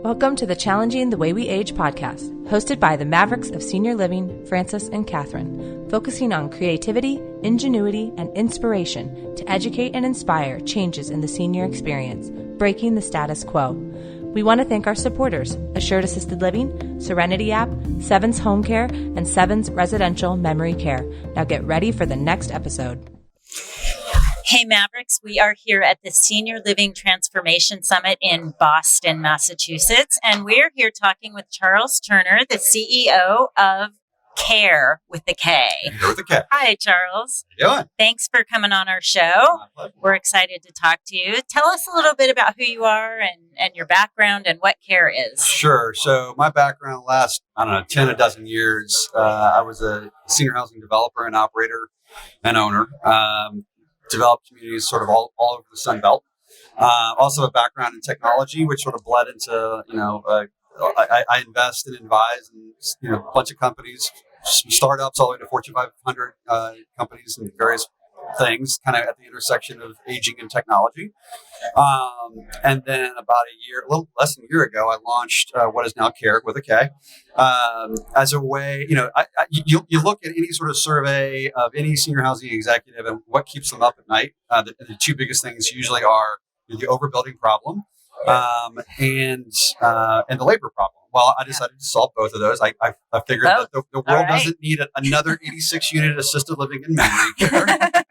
Welcome to the Challenging the Way We Age podcast, hosted by the Mavericks of Senior Living, Francis and Catherine, focusing on creativity, ingenuity, and inspiration to educate and inspire changes in the senior experience, breaking the status quo. We want to thank our supporters, Assured Assisted Living, Serenity App, Sevens Home Care, and Sevens Residential Memory Care. Now get ready for the next episode. Hey Mavericks, we are here at the Senior Living Transformation Summit in Boston, Massachusetts, and we're here talking with Charles Turner, the CEO of Kare with the K. Kare with the K. Hi, Charles. How you doing? Thanks for coming on our show. We're excited to talk to you. Tell us a little bit about who you are and your background and what Kare is. Sure. So my background last, 10 a dozen years. I was a senior housing developer and operator and owner. Developed communities sort of all over the Sun Belt. Also a background in technology, which sort of bled into, I invest and advise in, a bunch of companies, startups all the way to Fortune 500 companies and various things kind of at the intersection of aging and technology. And then about a little less than a year ago, I launched what is now Kare with a K as a way, you look at any sort of survey of any senior housing executive and what keeps them up at night. The two biggest things usually are the overbuilding problem and the labor problem. Well, I decided to solve both of those. I figured that the world doesn't need another 86-unit assisted living and memory care.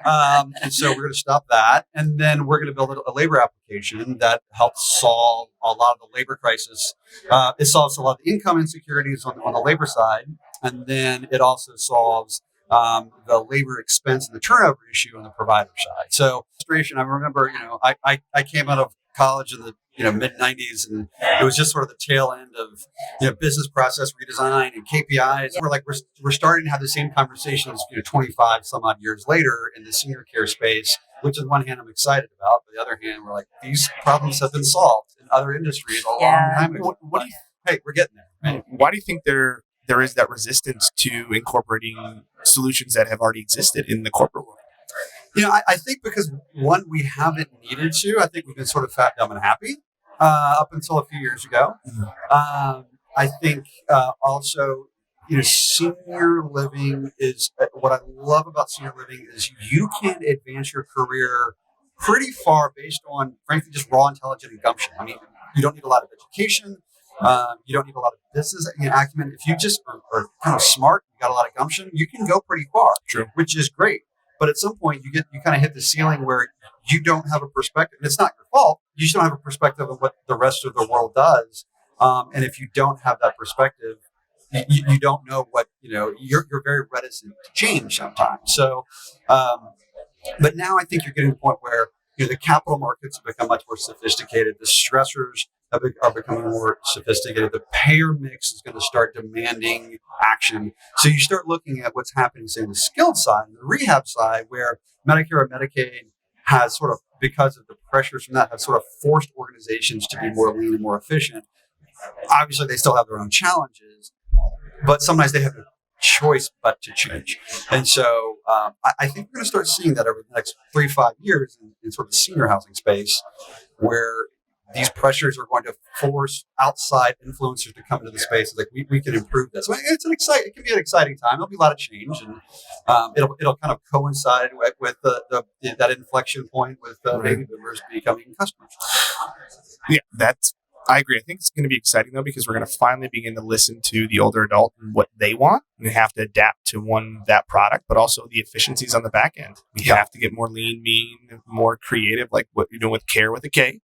And so we're going to stop that. And then we're going to build a labor application that helps solve a lot of the labor crisis. It solves a lot of the income insecurities on the labor side. And then it also solves the labor expense and the turnover issue on the provider side. So, I remember, I came out of college in the mid 90s, and it was just sort of the tail end of business process redesign and KPIs. We're starting to have the same conversations 25 some odd years later in the senior care space, which on one hand I'm excited about, but on the other hand we're like, these problems have been solved in other industries a long time ago. Hey, we're getting there. Right? Why do you think there is that resistance to incorporating solutions that have already existed in the corporate world? I think because, one, we haven't needed to. I think we've been sort of fat, dumb, and happy up until a few years ago. I think also, senior living is what I love about senior living is you can advance your career pretty far based on, frankly, just raw intelligence and gumption. I mean, you don't need a lot of education. You don't need a lot of business acumen. If you just are kind of smart, you got a lot of gumption, you can go pretty far, True. Which is great. But at some point, you kind of hit the ceiling where you don't have a perspective. And it's not your fault. You just don't have a perspective of what the rest of the world does. And if you don't have that perspective, you don't know what, you're very reticent to change sometimes. So, but now I think you're getting to the point where, the capital markets have become much more sophisticated. The stressors are becoming more sophisticated. The payer mix is going to start demanding action. So you start looking at what's happening, say, in the skilled side, and the rehab side, where Medicare and Medicaid has sort of, because of the pressures from that, have sort of forced organizations to be more lean and more efficient. Obviously, they still have their own challenges, but sometimes they have a choice but to change. And so I think we're going to start seeing that over the next 3-5 years in sort of the senior housing space, where these pressures are going to force outside influencers to come into the space. Like we can improve this. So it can be an exciting time. There'll be a lot of change, and it'll kind of coincide with that inflection point with baby boomers becoming customers. Yeah, I agree. I think it's going to be exciting though, because we're going to finally begin to listen to the older adult and what they want. We have to adapt to that product, but also the efficiencies on the back end. We have to get more lean, mean, more creative, like what you're doing with Kare with a K.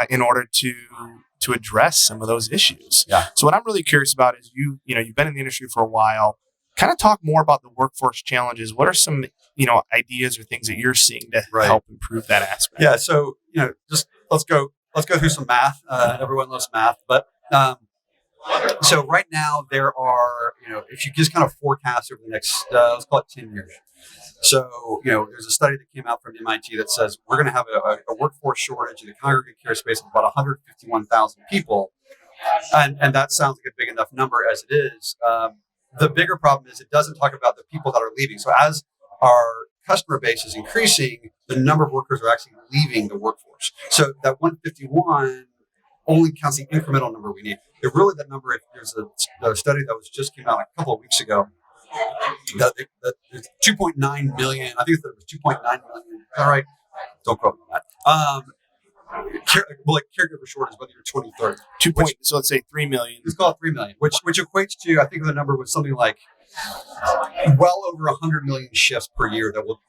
In order to address some of those issues. Yeah. So what I'm really curious about is you've been in the industry for a while. Kind of talk more about the workforce challenges. What are some ideas or things that you're seeing to help improve that aspect? Yeah. So just let's go through some math. Everyone loves math, but so right now there are if you just kind of forecast over the next let's call it 10 years. So, there's a study that came out from MIT that says we're going to have a workforce shortage in the congregate care space of about 151,000 people. And that sounds like a big enough number as it is. The bigger problem is it doesn't talk about the people that are leaving. So as our customer base is increasing, the number of workers are actually leaving the workforce. So that 151 only counts the incremental number we need. Really, that number, there's a study that was just came out a couple of weeks ago that 2.9 million, I think it was 2.9 million. All right, don't quote me on that. Caregiver shortage, whether you're 20, 30. So let's say 3 million. Let's call it 3 million, which equates to, I think the number was something like well over 100 million shifts per year that will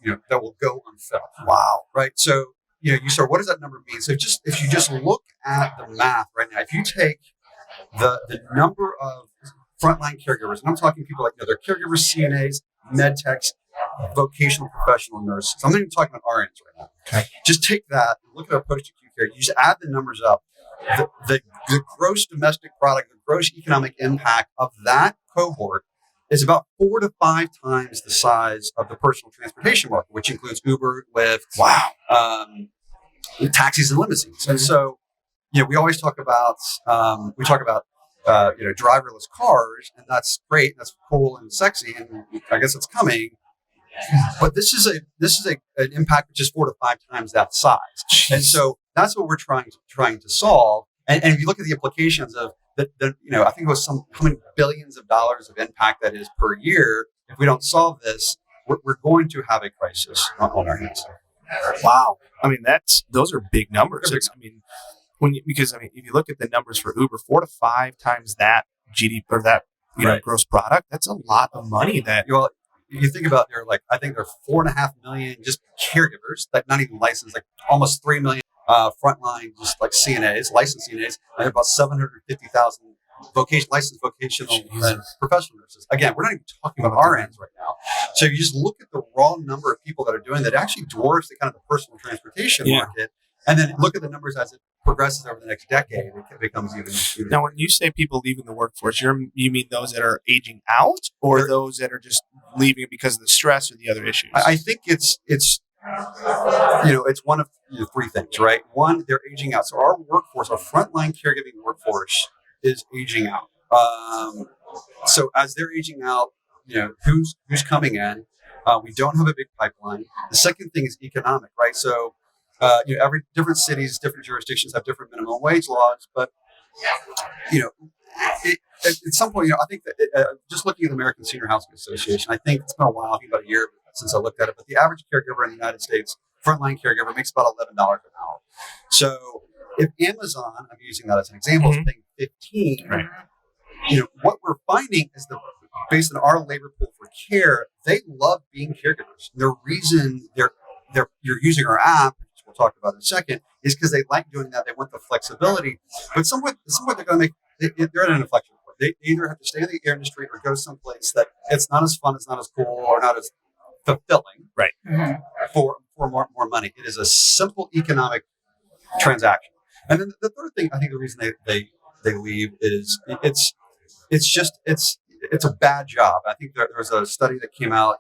go unfilled. Wow. Right. So, you start, what does that number mean? So if you just look at the math right now, if you take the number of frontline caregivers, and I'm talking people like, they're caregivers, CNAs, med techs, vocational professional nurses. I'm not even talking about RNs right now. Okay. Just take that and look at our post-acute care. You just add the numbers up. The gross domestic product, the gross economic impact of that cohort is about 4 to 5 times the size of the personal transportation market, which includes Uber, Lyft, taxis and limousines. Mm-hmm. And so, we always talk about driverless cars, and that's great, that's cool and sexy, and I guess it's coming. But this is an impact which is 4 to 5 times that size, and so that's what we're trying to solve. And if you look at the implications of I think it was how many billions of dollars of impact that is per year. If we don't solve this, we're going to have a crisis on our hands. Wow, I mean those are big numbers. If you look at the numbers for Uber, 4 to 5 times that GDP or that gross product, that's a lot of money. That you think about, I think there are 4.5 million just caregivers, like not even licensed, like almost 3 million frontline, just like CNAs, licensed CNAs, and about 750,000 licensed vocational and professional nurses. Again, we're not even talking about RNs right now. So you just look at the raw number of people that are doing that, actually dwarfs the kind of the personal transportation market. And then look at the numbers as it progresses over the next decade. It becomes even. Now, when you say people leaving the workforce, you mean those that are aging out, or those that are just leaving it because of the stress or the other issues? I think it's one of 3 things, right? One, they're aging out. So our workforce, our frontline caregiving workforce, is aging out. So as they're aging out, who's coming in? We don't have a big pipeline. The second thing is economic, right? So. Every different cities, different jurisdictions have different minimum wage laws, but at some point, I think that just looking at the American Senior Housing Association, I think it's been a while, I think about a year since I looked at it, but the average caregiver in the United States, frontline caregiver, makes about $11 an hour. So if Amazon, I'm using that as an example, is paying 15, right? What we're finding is that based on our labor pool for care, they love being caregivers. The reason you're using our app, we'll talk about in a second, is because they like doing that. They want the flexibility, but somewhat they're going to they're at an inflection point. They either have to stay in the industry or go someplace that it's not as fun, it's not as cool, or not as fulfilling, right? For more money. It is a simple economic transaction. And then the third thing, I think the reason they leave is it's a bad job. I think there was a study that came out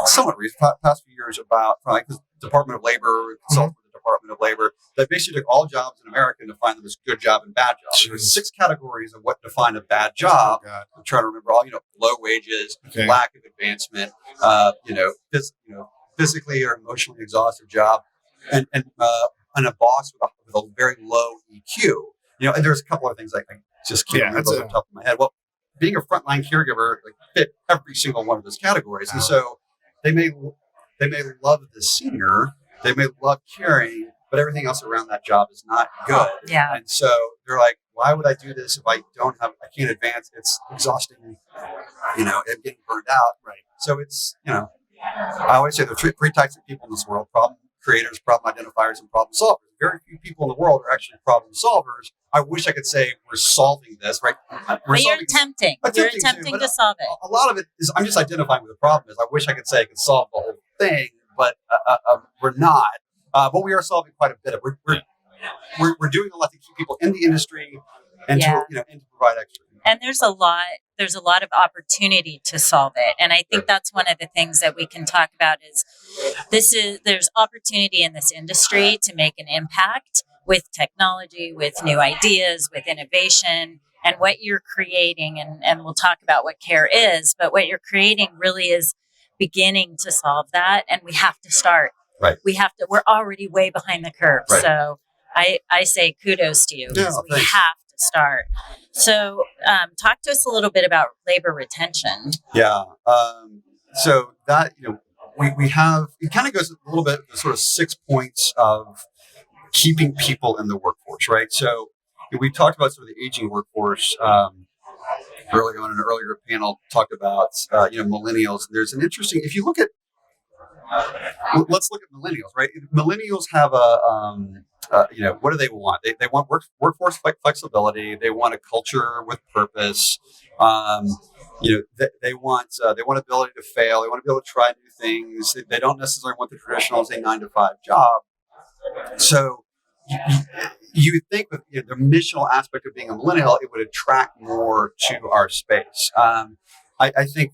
somewhat recent, past few years, about the Department of Labor, consulted with the Department of Labor, that basically took all jobs in America and defined them as good job and bad job. There's 6 categories of what define a bad job. I'm trying to remember all. Low wages, lack of advancement, physically or emotionally exhaustive job, and a boss with a very low EQ. And there's a couple of things I just can't remember off the top of my head. Well, being a frontline caregiver fit every single one of those categories, and so they may love the senior, they may love caring, but everything else around that job is not good. Yeah. And so they're like, why would I do this if I can't advance? It's exhausting, and getting burned out. Right. So it's, I always say there are 3 types of people in this world: problem creators, problem identifiers, and problem solvers. Very few people in the world are actually problem solvers. I wish I could say we're solving this, right? But you're attempting. You're attempting to solve it. A lot of it is I'm just identifying what the problem is. I wish I could say I could solve the whole thing, but we're not. But we are solving quite a bit of it. We're doing a lot to keep people in the industry and to provide extra. And there's a lot of opportunity to solve it. And I think that's one of the things that we can talk about is there's opportunity in this industry to make an impact with technology, with new ideas, with innovation, and what you're creating. And we'll talk about what Kare is, but what you're creating really is beginning to solve that. And we have to start. Right. We're already way behind the curve. Right. So I say kudos to you because we thanks. have to start. So talk to us a little bit about labor retention. Yeah. So that, we have, it kind of goes a little bit to sort of 6 points of keeping people in the workforce, right? So we talked about sort of the aging workforce earlier on in an earlier panel, talked about, millennials. There's an interesting, if you look at, let's look at millennials, right? Millennials have what do they want? They want workforce flexibility. They want a culture with purpose. They want ability to fail. They want to be able to try new things. They don't necessarily want the traditional, say, 9-to-5 job. So you would think with the missional aspect of being a millennial, it would attract more to our space. I think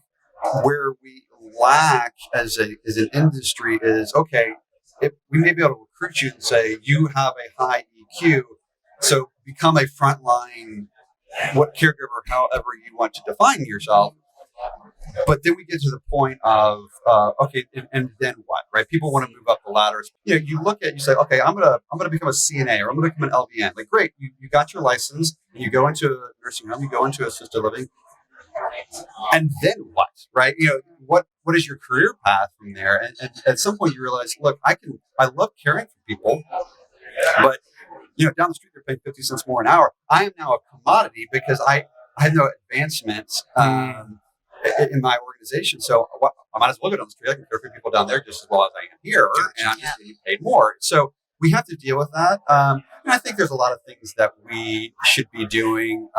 where we lack as an industry is, okay, if we may be able to recruit you and say you have a high EQ, so become a frontline caregiver, however you want to define yourself. But then we get to the point of okay, and then what, right? People want to move up the ladders. You look at, you say, okay, I'm gonna become a CNA or I'm gonna become an LVN. Like, great, you got your license, you go into a nursing home, you go into assisted living, and then what, right? What is your career path from there? And at some point you realize, look, I love caring for people, but down the street they're paying 50 cents more an hour. I am now a commodity because I have no advancement in my organization. So I might as well go down the street. I can care for people down there just as well as I am here, and I'm just getting paid more. So we have to deal with that. And I think there's a lot of things that we should be doing.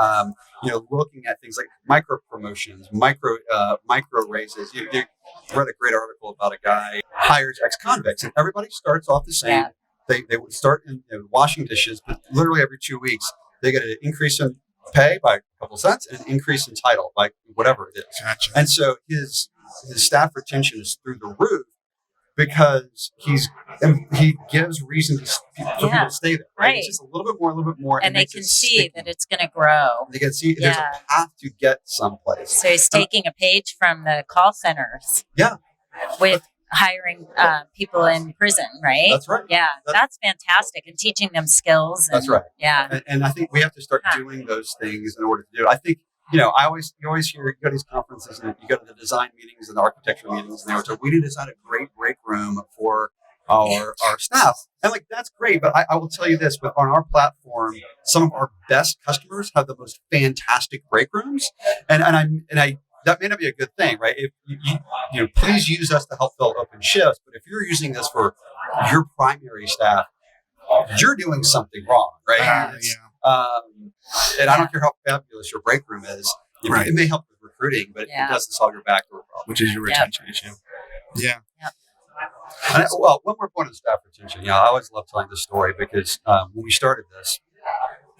Looking at things like micro promotions, micro raises. You read a great article about a guy hires ex-convicts, and everybody starts off the same. Yeah. They would start in washing dishes, but literally every 2 weeks they get an increase in pay by a couple cents and an increase in title by whatever it is. Gotcha. And so his staff retention is through the roof because he gives reason for people to stay there. Right? It's just a little bit more. And they can see that it's going to grow. They can see there's a path to get someplace. So he's taking a page from the call centers. Yeah. With hiring people in prison, right? That's right. Yeah, that's fantastic. And teaching them skills. That's right. Yeah. And I think we have to start doing those things in order to do it. I think, you always hear, you go to these conferences and you go to the design meetings and the architecture meetings, and they were told, we need to design a great break room for our staff. And that's great. But I will tell you this, but on our platform, some of our best customers have the most fantastic break rooms. And I that may not be a good thing, right? If you please use us to help fill open shifts. But if you're using this for your primary staff, you're doing something wrong, right? And I don't care how fabulous your break room is. It may help with recruiting, but it doesn't solve your backdoor problem, which is your retention issue. Yeah. Yep. And one more point on staff retention. I always love telling this story because when we started this,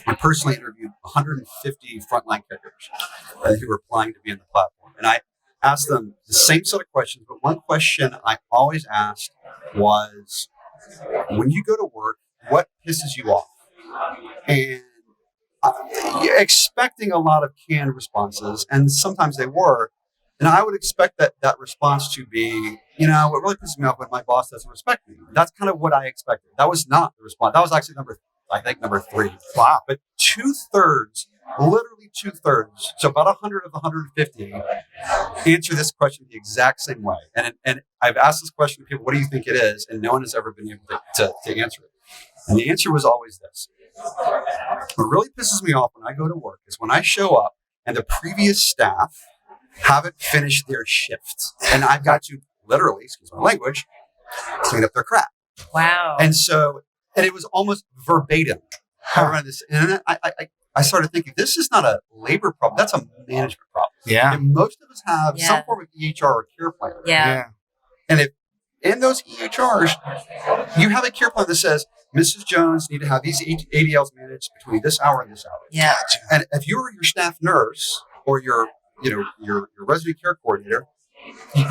I personally interviewed 150 frontline caregivers who were applying to be on the platform. And I asked them the same set of questions, but one question I always asked was, when you go to work, what pisses you off? And expecting a lot of canned responses, and sometimes they were. And I would expect that response to be, what really pisses me off when my boss doesn't respect me. That's kind of what I expected. That was not the response. That was actually number 3. Wow. But 2/3, literally 2/3, so about 100 of the 150 answer this question the exact same way. And I've asked this question to people, what do you think it is? And no one has ever been able to answer it. And the answer was always this. What really pisses me off when I go to work is when I show up and the previous staff haven't finished their shift. And I've got to literally, excuse my language, clean up their crap. Wow. And it was almost verbatim. And I started thinking, this is not a labor problem. That's a management problem. Yeah. And most of us have some form of EHR or care plan. Yeah. And if in those EHRs, you have a care plan that says, Mrs. Jones need to have these ADLs managed between this hour and this hour. Yeah. And if you're your staff nurse or your resident care coordinator,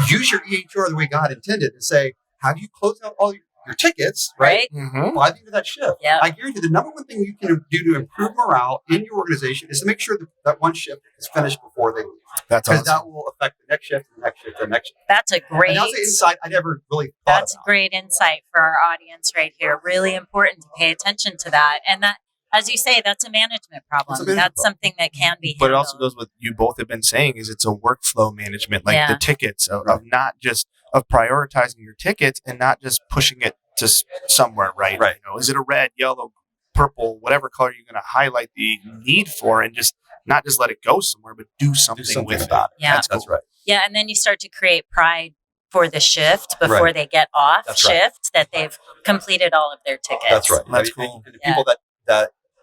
use your EHR the way God intended and say, have you closed out all your your tickets, right? Mm-hmm. By the end of that shift. Yeah. I guarantee the number one thing you can do to improve morale in your organization is to make sure that one shift is finished before they leave. That's Because awesome. that will affect the next shift, the next shift, the next shift. That's a great. And that was an insight I never really thought That's about. great insight for our audience right here. Really important to pay attention to that. And that, as you say, that's a management problem. It's a management That's problem. something that can be handled. But it also goes with you both have been saying is it's a workflow management, like the tickets of not just of prioritizing your tickets and not just pushing it to somewhere, right? Right. You know, is it a red, yellow, purple, whatever color you're going to highlight the need for, and just not just let it go somewhere, but do something with about it. Yeah. That's right. Yeah, and then you start to create pride for the shift before they get off That's right. shift that they've completed all of their tickets. That's right. That's And cool. the people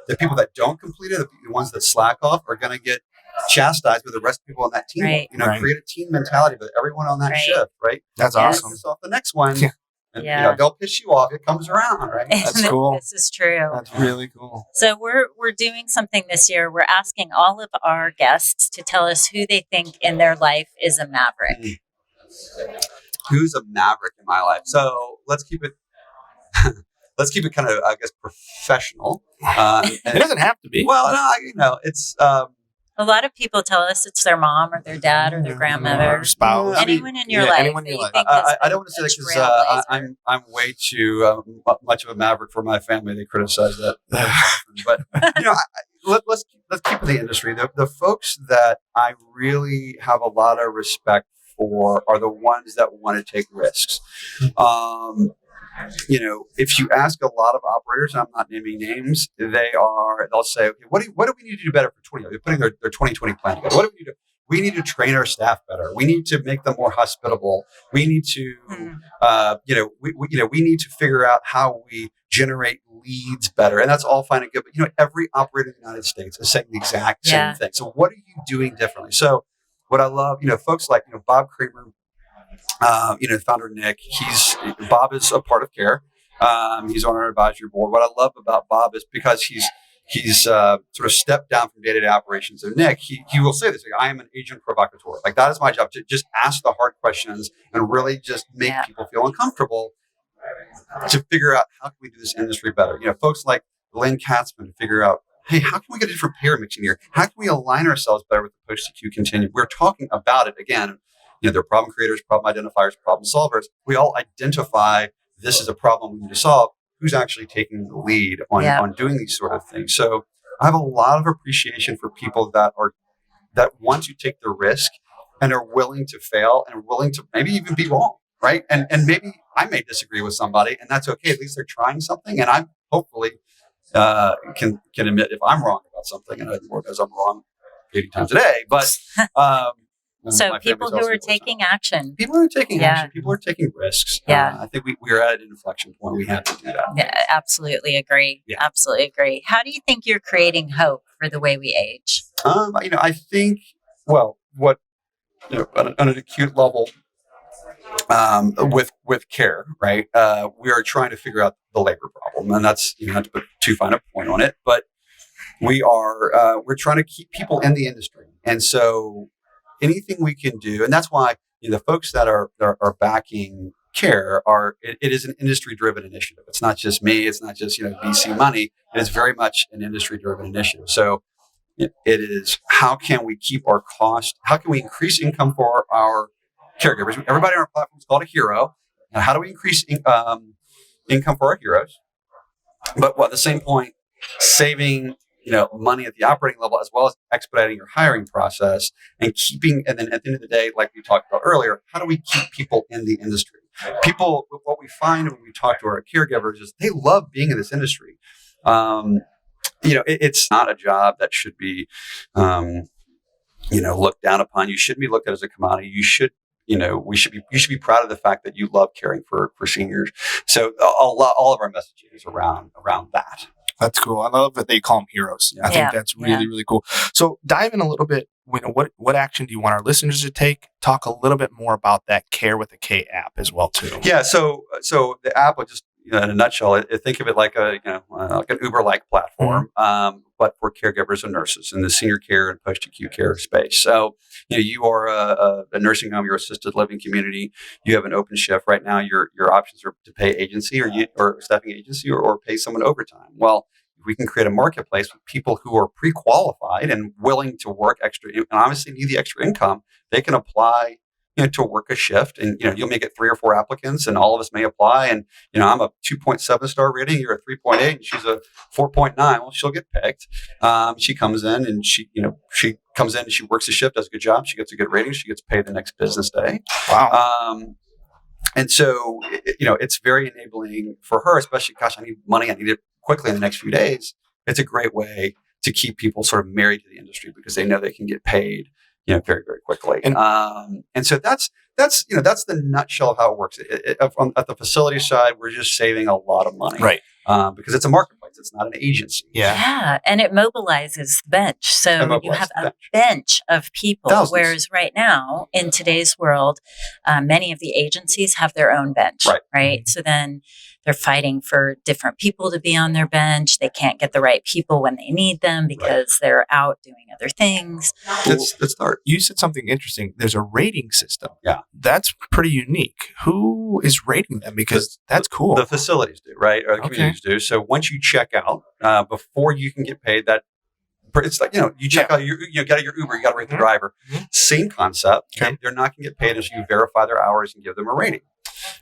the people that don't complete it, the ones that slack off, are going to get chastised with the rest of the people on that team. Right. You know, Right. create a team mentality with everyone on that Right. shift, right? That's Yes. awesome. Piss off the next one. Yeah. And, Yeah. they'll piss you off. It comes around, right? That's cool. This is true. That's really cool. So we're doing something this year. We're asking all of our guests to tell us who they think in their life is a maverick. Who's a maverick in my life? So let's keep it. Let's keep it kind of, I guess, professional. It doesn't have to be. Well, no, it's A lot of people tell us it's their mom or their dad or their grandmother. Or spouse. I mean, Anyone in your life. anyone in your that life. you think is I don't want to say that because trailblazer. I'm way too much of a maverick for my family. They criticize that, but let's keep in the industry. The folks that I really have a lot of respect for are the ones that want to take risks. If you ask a lot of operators, and I'm not naming names, they'll say, okay, what do we need to do better for 20? They're putting their 2020 plan together. What do we need to do? We need to train our staff better. We need to make them more hospitable. We need to, we need to figure out how we generate leads better. And that's all fine and good. But, every operator in the United States is saying the exact same thing. So what are you doing differently? So what I love, folks like, Bob Kramer, founder Nick, Bob is a part of Kare. He's on our advisory board. What I love about Bob is because he's sort of stepped down from day-to-day operations. So Nick, he will say this, like, I am an agent provocateur. Like, that is my job, to just ask the hard questions and really just make people feel uncomfortable to figure out how can we do this industry better. Folks like Lynn Katzman figure out, hey, how can we get a different payer mix in here? How can we align ourselves better with the post-acute continuum? We're talking about it again. They're problem creators, problem identifiers, problem solvers. We all identify this is a problem we need to solve. Who's actually taking the lead on doing these sort of things? So I have a lot of appreciation for people that want to take the risk and are willing to fail and are willing to maybe even be wrong, right? And maybe I may disagree with somebody, and that's okay. At least they're trying something, and I'm hopefully can admit if I'm wrong about something, and I think because I'm wrong 80 times a day, but. So people who are taking action. People are taking action. People are taking risks. Yeah. I think we're at an inflection point. We have to do that. Yeah, absolutely agree. Yeah. Absolutely agree. How do you think you're creating hope for the way we age? I think, what on an acute level, with Kare, right? We are trying to figure out the labor problem, and that's not to put too fine a point on it, but we're trying to keep people in the industry, and so anything we can do, and that's why the folks that are backing Kare it is an industry-driven initiative. It's not just me. It's not just VC money. It is very much an industry-driven initiative. So it is how can we keep our cost? How can we increase income for our caregivers? Everybody on our platform is called a hero. Now, how do we increase income for our heroes? But at the same point, saving money at the operating level, as well as expediting your hiring process and then at the end of the day, like we talked about earlier, how do we keep people in the industry? People, what we find when we talk to our caregivers is they love being in this industry. It's not a job that should be, looked down upon. You shouldn't be looked at as a commodity. You should be proud of the fact that you love caring for seniors. So all of our messaging is around that. That's cool. I love that they call them heroes. I think that's really, really cool. So dive in a little bit. What action do you want our listeners to take? Talk a little bit more about that Kare with a K app as well, too. Yeah. So the app will just, in a nutshell, think of it like like an Uber-like platform, but for caregivers and nurses in the senior care and post-acute care space. So, you are a nursing home, your assisted living community. You have an open shift right now. Your options are to pay agency or staffing agency or pay someone overtime. Well, we can create a marketplace with people who are pre-qualified and willing to work extra, and obviously need the extra income. They can apply, to work a shift, and you'll may get 3 or 4 applicants, and all of us may apply. And I'm a 2.7 star rating, you're a 3.8, and she's a 4.9. Well, she'll get picked. She comes in and she works a shift, does a good job. She gets a good rating. She gets paid the next business day. Wow. And so, it's very enabling for her, especially, gosh, I need money. I need it quickly in the next few days. It's a great way to keep people sort of married to the industry because they know they can get paid, very, very quickly. And so that's the nutshell of how it works. At the facility side, we're just saving a lot of money. Right. Because it's a marketplace. It's not an agency. Yeah. And it mobilizes the bench. So you have a bench of people. Thousands. Whereas right now, in today's world, many of the agencies have their own bench. Right. Mm-hmm. So then they're fighting for different people to be on their bench. They can't get the right people when they need them because they're out doing other things. You said something interesting. There's a rating system. Yeah. That's pretty unique. Who is rating them? Because that's cool. The facilities do, right? Or the communities do. So once you check out, before you can get paid, that it's like, you check out, you got your Uber, you got to rate the driver. Mm-hmm. Same concept. Okay. They're not going to get paid until you verify their hours and give them a rating.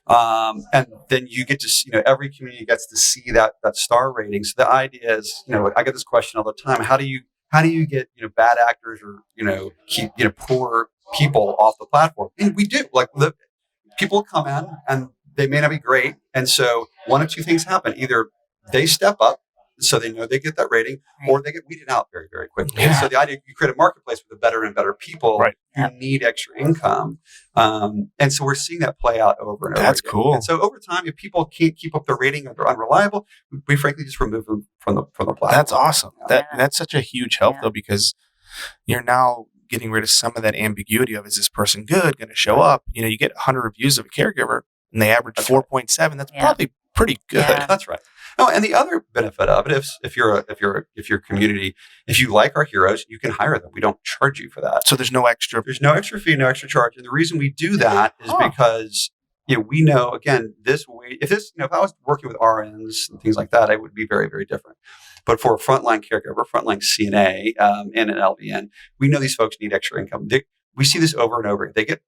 And then you get to, every community gets to see that star rating. So the idea is, I get this question all the time. How do you get, bad actors or, keep, poor people off the platform? And we do. Like, the people come in and they may not be great. And so one of two things happen. Either they step up so they know they get that rating, or they get weeded out very, very quickly. Yeah. So the idea, you create a marketplace with the better and better people who need extra income. And so we're seeing that play out over and over That's again. Cool. And so over time, if people can't keep up their rating or they're unreliable, we frankly just remove them from the platform. That's awesome. That's such a huge help, though, because you're now getting rid of some of that ambiguity of, is this person good, going to show up? You get 100 reviews of a caregiver and they average 4.7. That's probably pretty good. Yeah. That's right. No, and the other benefit of it, if your community, if you like our heroes, you can hire them. We don't charge you for that. So there's no extra fee, no extra charge. And the reason we do that is because we know, again, if I was working with RNs and things like that, it would be very, very different. But for a frontline caregiver, frontline CNA, and an LVN, we know these folks need extra income. We see this over and over. They get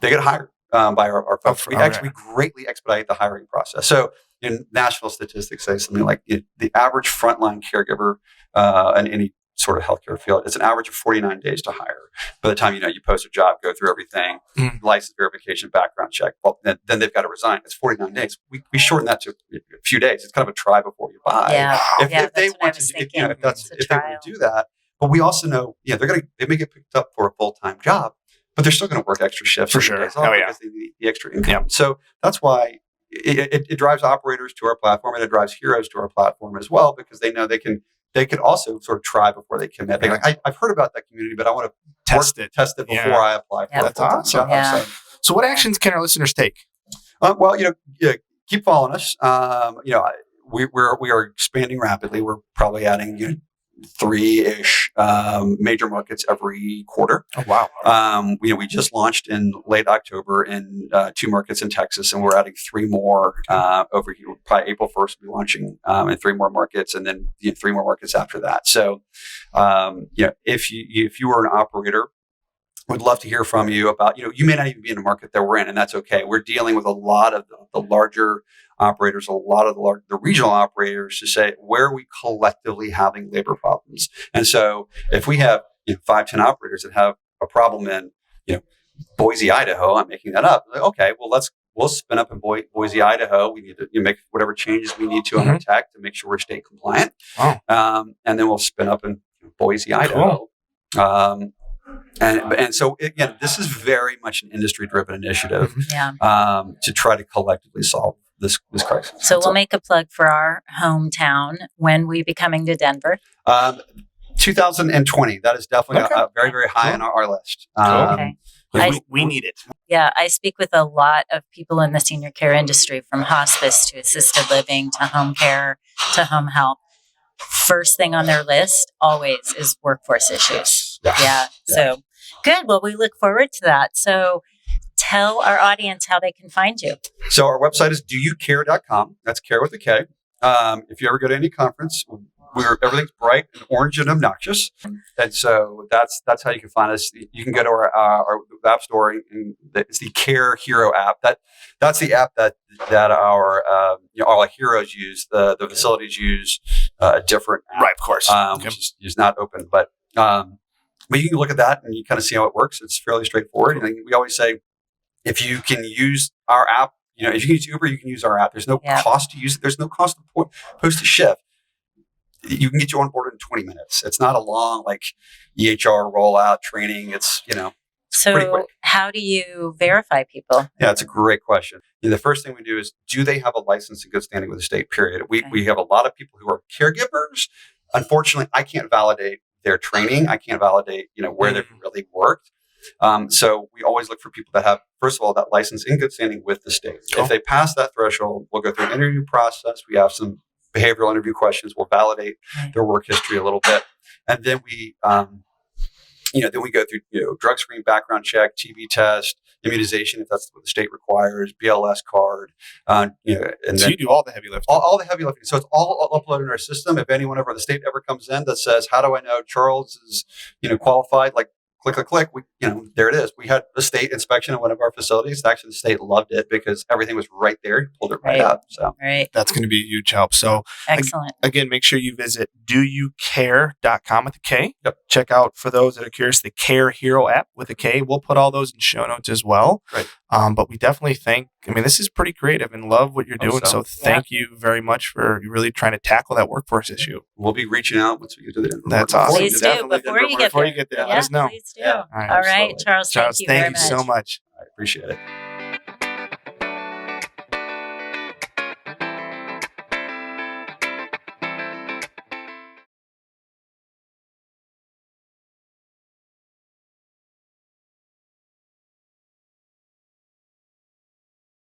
hired by our folks. We greatly expedite the hiring process. So, national statistics say something like the average frontline caregiver in any sort of healthcare field, it's an average of 49 days to hire. By the time you post a job, go through everything, license verification, background check, well, then they've got to resign. It's 49 days. We shorten that to a few days. It's kind of a try before you buy. Yeah. If they want to, if they want to do that, but we also know, they may get picked up for a full-time job, but they're still going to work extra shifts for sure. Because they need the extra income. Yeah. So that's why it drives operators to our platform, and it drives heroes to our platform as well, because they know they could also sort of try before they commit. They're like, I've heard about that community, but I want to test it before I apply for it. That's awesome. Yeah. So what actions can our listeners take? Keep following us. We are expanding rapidly. We're probably adding 3-ish major markets every quarter. Oh, wow. We just launched in late October in 2 markets in Texas, and we're adding 3 more over here. Probably April 1st, we'll be launching in 3 more markets, and then 3 more markets after that. So, if you are an operator, would love to hear from you about, you may not even be in a market that we're in, and that's okay. We're dealing with a lot of the larger operators, a lot of the regional operators, to say, where are we collectively having labor problems? And so if we have 5-10 operators that have a problem in Boise, Idaho, I'm making that up. Like, okay, well, we'll spin up in Boise, Idaho. We need to make whatever changes we need to on our tech to make sure we're state compliant. Oh. And then we'll spin up in Boise, Idaho. Cool. And so again, this is very much an industry-driven initiative to try to collectively solve this crisis. So we'll make a plug for our hometown. When we be coming to Denver? 2020. That is definitely very, very high on our list. Okay. We need it. Yeah, I speak with a lot of people in the senior care industry, from hospice to assisted living to home care to home health. First thing on their list always is workforce issues. Yeah. So good. Well, we look forward to that. So tell our audience how they can find you. So our website is doyoukare.com. That's care with a K. If you ever go to any conference, everything's bright and orange and obnoxious, and so that's how you can find us. You can go to our app store, and it's the Care Hero app. That's the app that our all our heroes use. The facilities use a different app, Right, of course, which is not open, but you can look at that and you kind of see how it works. It's fairly straightforward. And we always say, if you can use our app, if you can use Uber, you can use our app. There's no cost to use it. There's no cost to post a shift. You can get you on board in 20 minutes. It's not a long EHR rollout training. It's pretty quick. How do you verify people? Yeah, it's a great question. The first thing we do is, do they have a license in good standing with the state? Period. We have a lot of people who are caregivers. Unfortunately, I can't validate their training. I can't validate where they've really worked. So we always look for people that have, first of all, that license in good standing with the state. Cool. If they pass that threshold, we'll go through an interview process. We have some behavioral interview questions. We'll validate their work history a little bit, and then we go through drug screen, background check, TB test, immunization if that's what the state requires, BLS card, and so you do all the heavy lifting. All the heavy lifting. So it's all uploaded in our system. If anyone over the state ever comes in that says, "How do I know Charles is qualified?" Click. There it is. We had a state inspection at one of our facilities. Actually, the state loved it because everything was right there. Pulled it right up. So that's going to be a huge help. So excellent. Again, make sure you visit doyoukare.com with a K. Yep. Check out, for those that are curious, the Care Hero app with a K. We'll put all those in show notes as well. Right. But we definitely this is pretty creative and love what you're doing. So thank you very much for really trying to tackle that workforce issue. We'll be reaching out once we get to the end. That's awesome. Please do. Before you get there, let us know. Please do. All right, Charles, thank you very much. Thank you so much. I appreciate it.